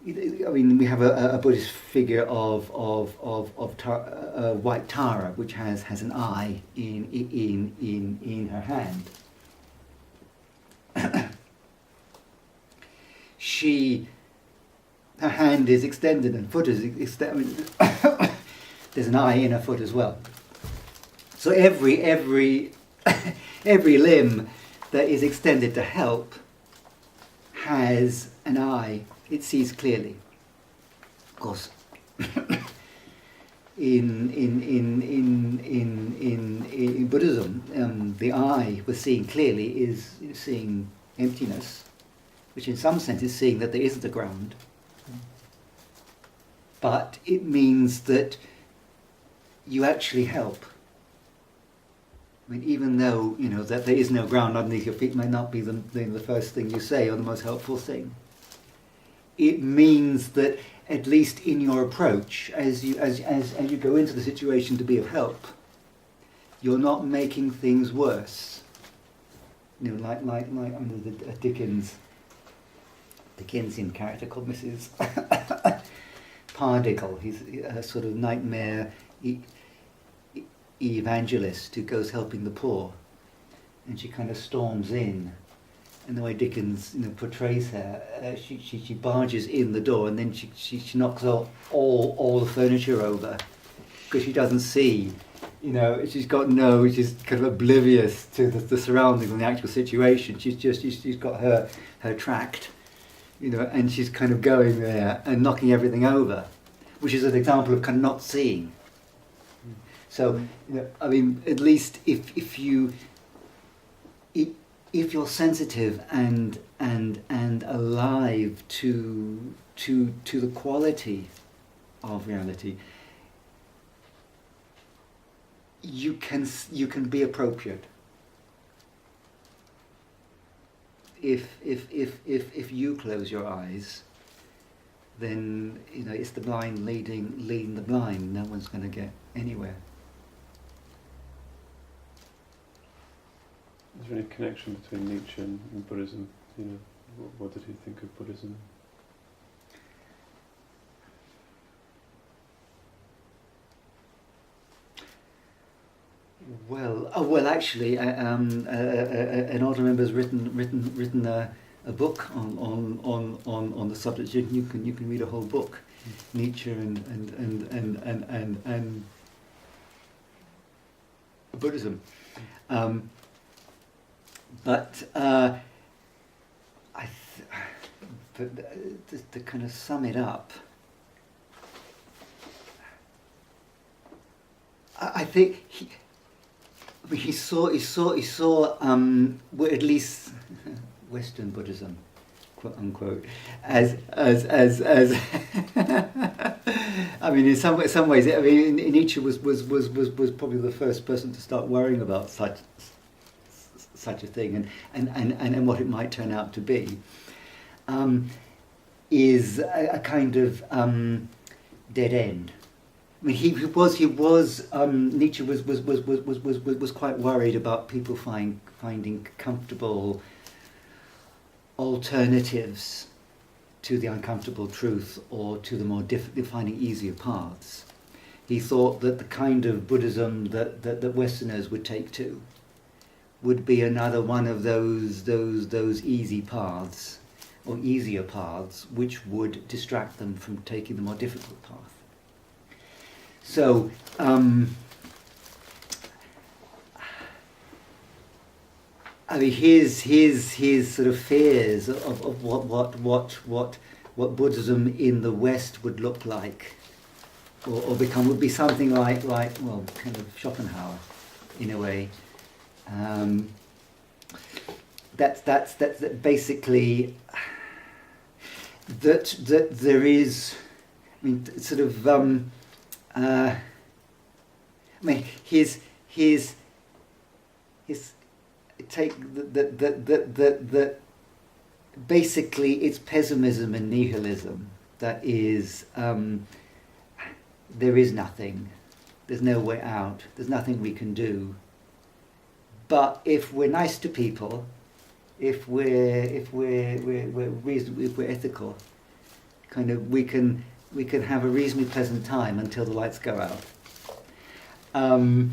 mean, we have a Buddhist figure of white Tara, which has an eye in her hand. Her hand is extended and foot is extended. I mean, there's an eye in her foot as well. So every limb that is extended to help has an eye. It sees clearly. Of course, in Buddhism, the eye with seeing clearly is seeing emptiness, which in some sense is seeing that there isn't a ground. But it means that you actually help. I mean, even though that there is no ground underneath your feet, may not be the first thing you say or the most helpful thing. It means that at least in your approach, as you go into the situation to be of help, you're not making things worse. You know, like under the Dickensian character called Mrs. Pardiggle. He's a sort of nightmare evangelist who goes helping the poor, and she kind of storms in. And the way Dickens, portrays her, she barges in the door, and then she knocks all the furniture over because she doesn't see. She's kind of oblivious to the surroundings and the actual situation. She's got her tract, and she's kind of going there and knocking everything over, which is an example of kind of not seeing. So, at least if you're sensitive and alive to the quality of reality, you can be appropriate. If you close your eyes, then it's the blind leading the blind. No one's going to get anywhere. Is there any connection between Nietzsche and Buddhism? What did he think of Buddhism? Well, actually, an older member has written a book on the subject. You can read a whole book, Nietzsche and Buddhism. But to kind of sum it up, I think he saw well, at least Western Buddhism, quote unquote, as I mean, in some ways, Nietzsche was probably the first person to start worrying about such a thing and what it might turn out to be, is a kind of dead end. I mean, Nietzsche was quite worried about people finding comfortable alternatives to the uncomfortable truth or to the more finding easier paths. He thought that the kind of Buddhism that Westerners would take to would be another one of those easy paths or easier paths which would distract them from taking the more difficult path. So his sort of fears of what Buddhism in the West would look like or become would be something like kind of Schopenhauer in a way. That's basically that there is. I mean, sort of. I mean, his take that basically it's pessimism and nihilism that is. There is nothing. There's no way out. There's nothing we can do. But if we're nice to people, if we're reasonable, if we're ethical, kind of we can have a reasonably pleasant time until the lights go out. I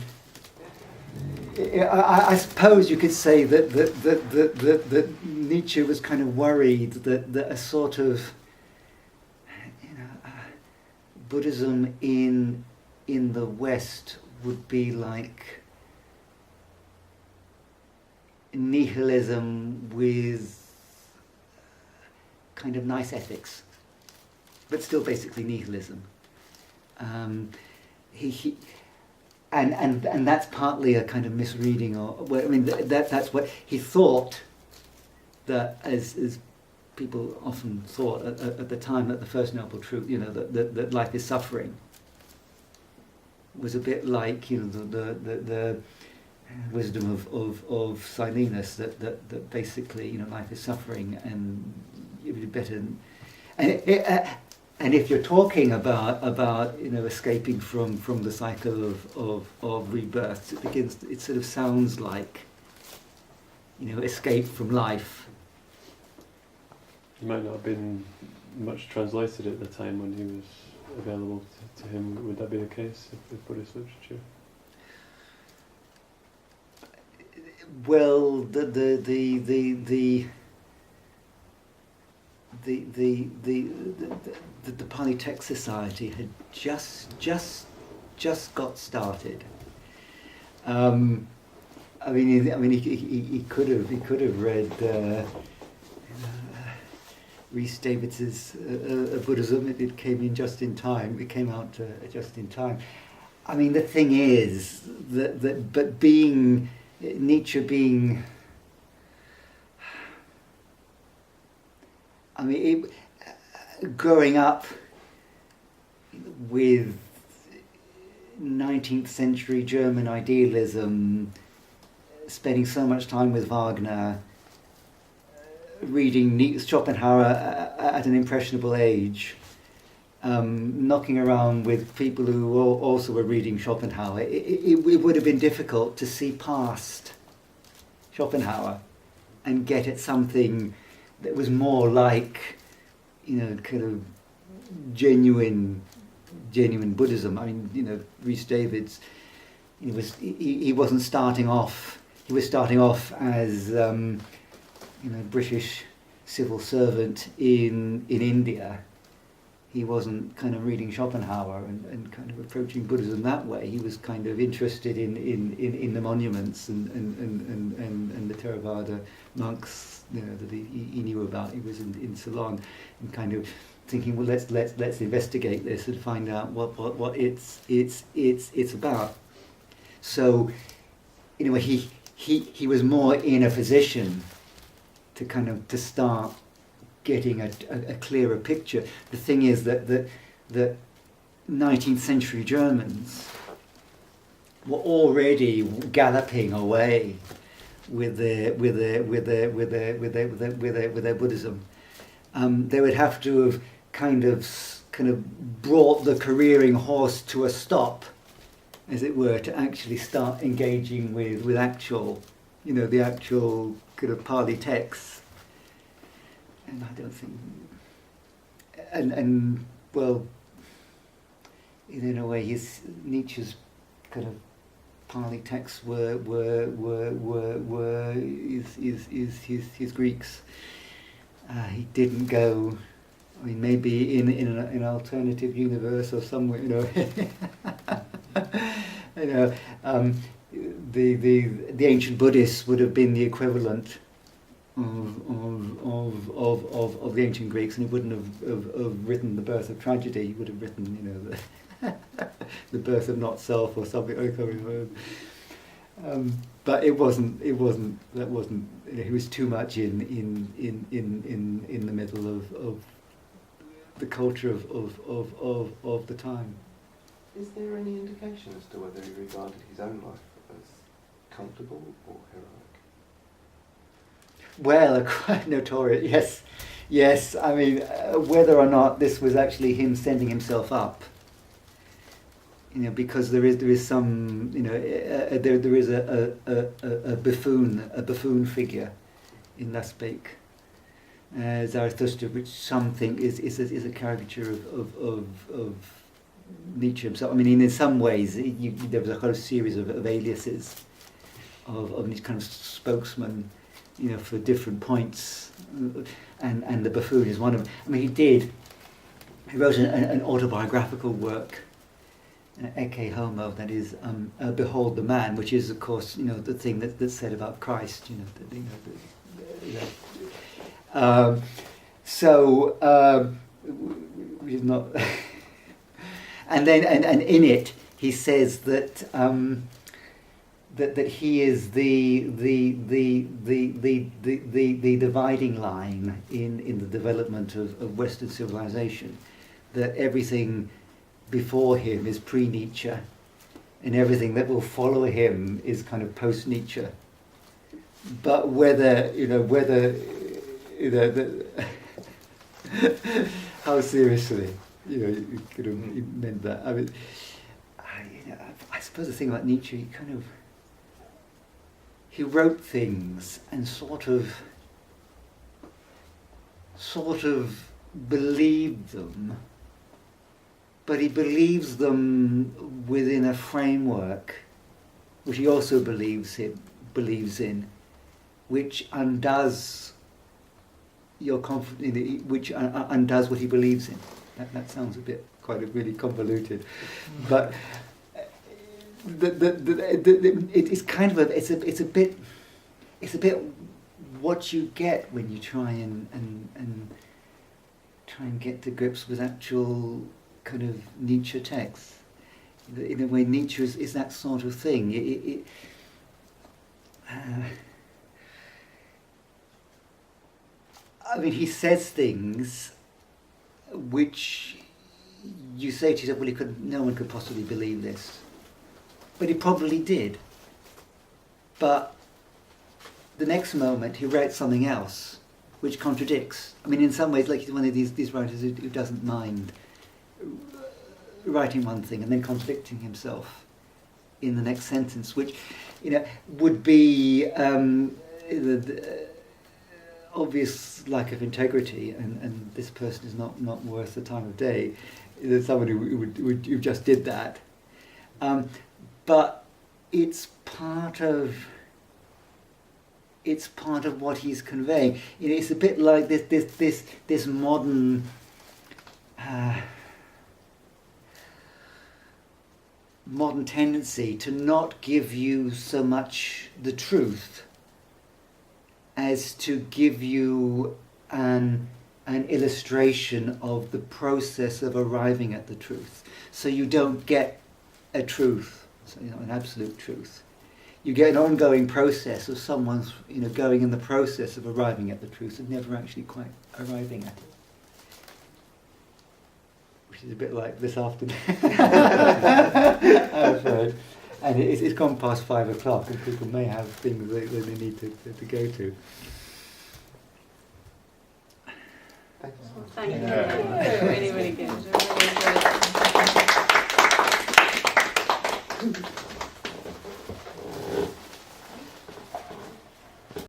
suppose you could say that Nietzsche was kind of worried that a sort of Buddhism in the West would be like nihilism with kind of nice ethics, but still basically nihilism. And that's partly a kind of misreading, that's what he thought. That as people often thought at the time, that the First Noble Truth, that life is suffering, was a bit like the wisdom of Silenus, that basically life is suffering and it would be better. and if you're talking about escaping from the cycle of rebirth, it sort of sounds like escape from life. He might not have been much translated at the time when he was available to him. Would that be the case if Buddhist literature? Well, the Polytext Society had just got started. He could have read Rhys Davids's Buddhism. It came in just in time. It came out just in time. I mean, the thing is but being Nietzsche being, growing up with 19th century German idealism, spending so much time with Wagner, reading Schopenhauer at an impressionable age, knocking around with people who also were reading Schopenhauer, it would have been difficult to see past Schopenhauer and get at something that was more like, kind of genuine Buddhism. I mean, Rhys Davids, he wasn't starting off. He was starting off as British civil servant in India. He wasn't kind of reading Schopenhauer and kind of approaching Buddhism that way. He was kind of interested in the monuments and the Theravada monks, that he knew about. He was in Ceylon, and kind of thinking, well, let's investigate this and find out what it's about. So, he was more in a position to start getting a clearer picture. The thing is that 19th century Germans were already galloping away with their Buddhism. They would have to have kind of brought the careering horse to a stop, as it were, to actually start engaging with actual, the actual kind of Pali texts. And I don't think, and well, in a way, Nietzsche's kind of Pali texts were his Greeks. He didn't go. I mean, maybe in an alternative universe or somewhere, the ancient Buddhists would have been the equivalent of the ancient Greeks, and he wouldn't have written The Birth of Tragedy. He would have written, The Birth of Not Self or something. But it wasn't. That wasn't. He was too much in the middle of the culture of the time. Is there any indication as to whether he regarded his own life as comfortable or heroic? Well, quite notorious. Yes. I mean, whether or not this was actually him sending himself up, because there is some, there is a buffoon figure in Laspake, Zarathustra, which something is a caricature of Nietzsche himself. I mean, in some ways, there was a whole series of aliases of these kind of spokesmen, for different points, and the buffoon is one of them. I mean, he wrote an autobiographical work, Ecce Homo, that is, Behold the Man, which is, of course, the thing that's said about Christ, we've not, and then and in it he says that that he is the dividing line in the development of Western civilization, that everything before him is pre-Nietzsche, and everything that will follow him is kind of post-Nietzsche. But how seriously? you could have meant that. I mean, I suppose the thing about Nietzsche, he wrote things and sort of believed them, but he believes them within a framework which he also believes in, which undoes your confidence, which undoes what he believes in. That sounds really convoluted, but it's kind of it's a bit what you get when you try and get to grips with actual kind of Nietzsche texts. In a way, Nietzsche is that sort of thing. I mean, he says things which you say to yourself, well, no one could possibly believe this. But he probably did. But the next moment he writes something else which contradicts. I mean, in some ways, like he's one of these writers who doesn't mind writing one thing and then contradicting himself in the next sentence, which, would be the obvious lack of integrity, and this person is not worth the time of day. There's somebody who just did that. But it's part of what he's conveying. It's a bit like this modern tendency to not give you so much the truth as to give you an illustration of the process of arriving at the truth. So you don't get a truth, an absolute truth. You get an ongoing process of someone's, going in the process of arriving at the truth and never actually quite arriving at it. Which is a bit like this afternoon. I've heard. And it's gone past 5 o'clock and people may have things they need to go to. Thank you so much. Thank you. Really, really good. Really